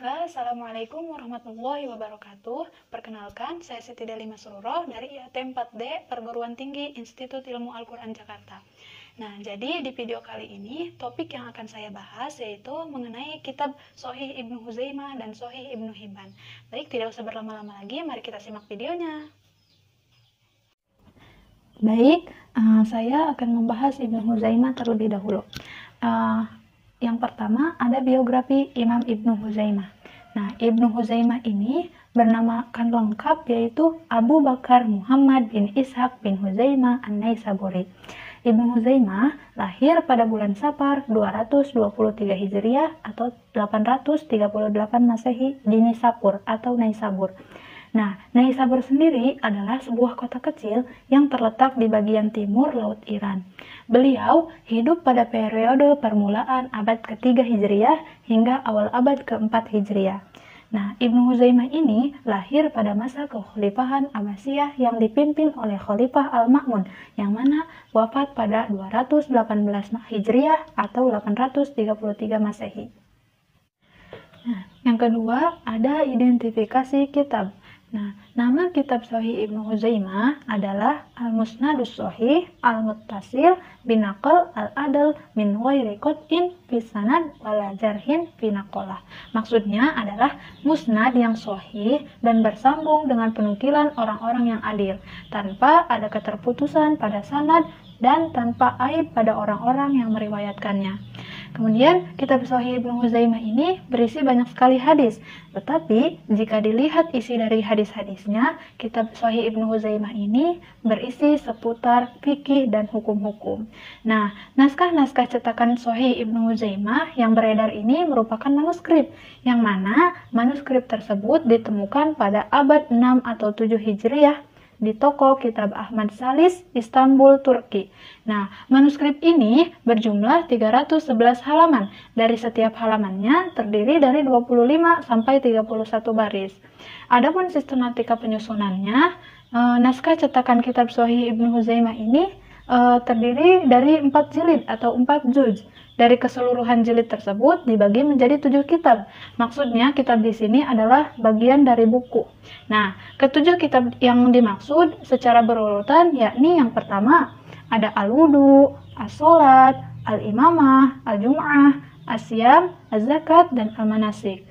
Assalamualaikum warahmatullahi wabarakatuh. Perkenalkan, saya Siti Deli Masruroh dari IAT 4D Perguruan Tinggi Institut Ilmu Al-Quran Jakarta. Nah, jadi di video kali ini, topik yang akan saya bahas yaitu mengenai kitab Shahih Ibnu Huzaimah dan Shahih Ibnu Hibban. Baik, tidak usah berlama-lama lagi, mari kita simak videonya. Baik, saya akan membahas Ibnu Huzaimah terlebih dahulu. Yang pertama ada biografi Imam Ibnu Huzaimah. Nah, Ibnu Huzaimah ini bernamakan lengkap yaitu Abu Bakar Muhammad bin Ishaq bin Huzaimah An-Naisaburi. Ibnu Huzaimah lahir pada bulan Safar 223 Hijriah atau 838 Masehi di Nisapur atau Naisabur. Nah, Naisabur sendiri adalah sebuah kota kecil yang terletak di bagian timur Laut Iran. Beliau hidup pada periode permulaan abad ke-3 Hijriah hingga awal abad ke-4 Hijriah. Nah, Ibnu Huzaimah ini lahir pada masa kekhalifahan Abbasiyah yang dipimpin oleh Khalifah Al-Ma'mun, yang mana wafat pada 218 Hijriah atau 833 Masehi. Nah, yang kedua ada identifikasi kitab. Nah, nama kitab Shahih Ibnu Huzaimah adalah Al-Musnadus Shahih Al-Muttasil Binaqal Al-Adal Min Ghairi Qat'in Fi Sanad Wala Jarhin Fi Naqalah. Maksudnya adalah musnad yang sahih dan bersambung dengan penukilan orang-orang yang adil, tanpa ada keterputusan pada sanad dan tanpa aib pada orang-orang yang meriwayatkannya. Kemudian, kitab Shahih Ibnu Huzaimah ini berisi banyak sekali hadis. Tetapi, jika dilihat isi dari hadis-hadisnya, kitab Shahih Ibnu Huzaimah ini berisi seputar fikih dan hukum-hukum. Nah, naskah-naskah cetakan Shahih Ibnu Huzaimah yang beredar ini merupakan manuskrip, yang mana manuskrip tersebut ditemukan pada abad 6 atau 7 Hijriah di toko Kitab Ahmad Salis, Istanbul, Turki. Nah, manuskrip ini berjumlah 311 halaman. Dari setiap halamannya terdiri dari 25 sampai 31 baris. Adapun sistematika penyusunannya, naskah cetakan kitab Shahih Ibnu Huzaimah ini terdiri dari 4 jilid atau 4 juz. Dari keseluruhan jilid tersebut dibagi menjadi 7 kitab. Maksudnya kitab di sini adalah bagian dari buku. Nah, ketujuh kitab yang dimaksud secara berurutan yakni yang pertama ada Al-Wudu, As-Salat, Al-Imamah, Al-Jum'ah, As-Siyam, Az-Zakat, dan Al-Manasik.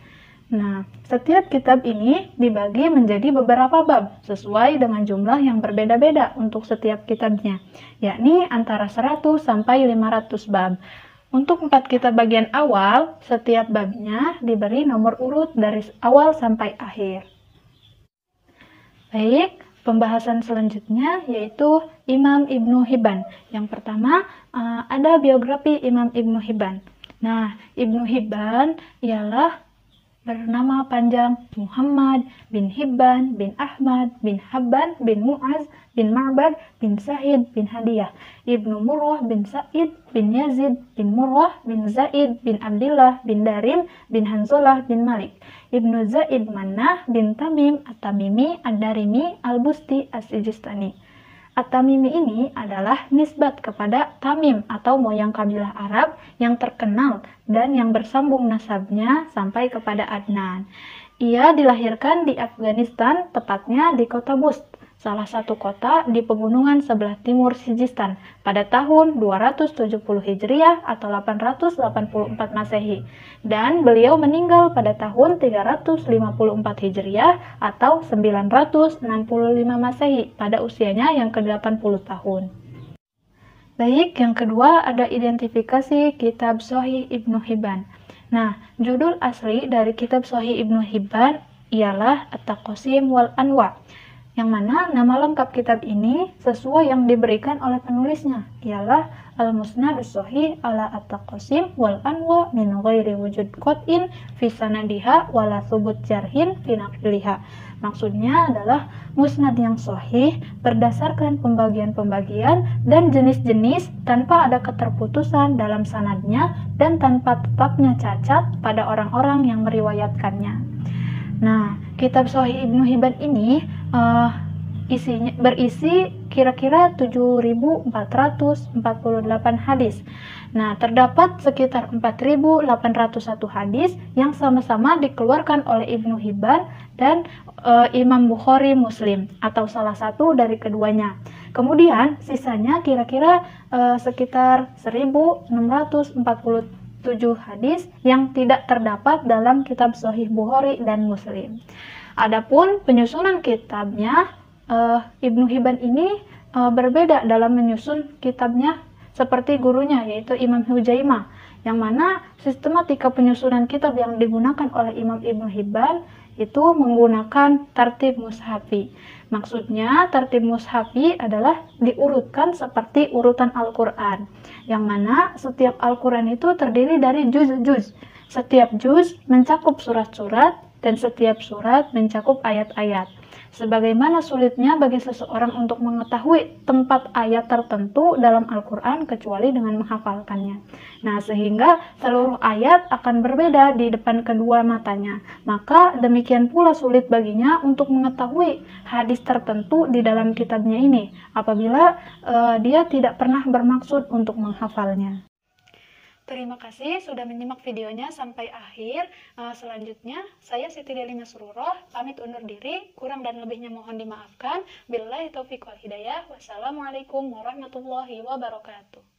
Nah, setiap kitab ini dibagi menjadi beberapa bab sesuai dengan jumlah yang berbeda-beda untuk setiap kitabnya, yakni antara 100 sampai 500 bab. Untuk 4 kitab bagian awal, setiap babnya diberi nomor urut dari awal sampai akhir. Baik, pembahasan selanjutnya yaitu Imam Ibnu Hibban. Yang pertama, ada biografi Imam Ibnu Hibban. Nah, Ibnu Hibban ialah bernama panjang Muhammad bin Hibban bin Ahmad bin Habban bin Mu'az bin Ma'bad bin Sa'id bin Hadiyah Ibnu Murrah bin Sa'id bin Yazid bin Murrah bin Zaid bin Abdillah bin Darim bin Hanzalah bin Malik Ibnu Zaid Mannah bin Tamim At-Tamimi Ad-Darimi Al-Busti As-Sijistani. At-Tamimi ini adalah nisbat kepada Tamim atau moyang kabilah Arab yang terkenal dan yang bersambung nasabnya sampai kepada Adnan. Ia dilahirkan di Afghanistan, tepatnya di kota Bust, salah satu kota di pegunungan sebelah timur Sijistan pada tahun 270 Hijriah atau 884 Masehi. Dan beliau meninggal pada tahun 354 Hijriah atau 965 Masehi pada usianya yang ke-80 tahun. Baik, yang kedua ada identifikasi kitab Shahih Ibnu Hibban. Nah, judul asli dari kitab Shahih Ibnu Hibban ialah At-Taqasim wal Anwa'. Yang mana nama lengkap kitab ini sesuai yang diberikan oleh penulisnya ialah Al-Musnadus Shahih ala At-Taqasim wal Anwa min ghairi wujud qat'in fi sanadiha wala thubut jarhin fi naqliha. Maksudnya adalah musnad yang sahih berdasarkan pembagian-pembagian dan jenis-jenis tanpa ada keterputusan dalam sanadnya dan tanpa tetapnya cacat pada orang-orang yang meriwayatkannya. Nah, kitab Shahih Ibnu Hibban ini berisi kira-kira 7.448 hadis. Nah, terdapat sekitar 4.801 hadis yang sama-sama dikeluarkan oleh Ibnu Hibban dan Imam Bukhari Muslim atau salah satu dari keduanya. Kemudian sisanya kira-kira sekitar 1.647 hadis yang tidak terdapat dalam kitab Sahih Bukhari dan Muslim. Adapun penyusunan kitabnya, Ibnu Hibban ini berbeda dalam menyusun kitabnya seperti gurunya, yaitu Imam Huzaimah, yang mana sistematika penyusunan kitab yang digunakan oleh Imam Ibnu Hibban itu menggunakan tartib mushafi. Maksudnya tartib mushafi adalah diurutkan seperti urutan Al-Quran, yang mana setiap Al-Quran itu terdiri dari juz-juz. Setiap juz mencakup surat-surat dan setiap surat mencakup ayat-ayat. Sebagaimana sulitnya bagi seseorang untuk mengetahui tempat ayat tertentu dalam Al-Quran kecuali dengan menghafalkannya. Nah, sehingga seluruh ayat akan berbeda di depan kedua matanya. Maka demikian pula sulit baginya untuk mengetahui hadis tertentu di dalam kitabnya ini apabila dia tidak pernah bermaksud untuk menghafalnya. Terima kasih sudah menyimak videonya sampai akhir. Selanjutnya, saya Siti Deli Masruroh, pamit undur diri. Kurang dan lebihnya mohon dimaafkan. Billahi taufiq wal hidayah. Wassalamualaikum warahmatullahi wabarakatuh.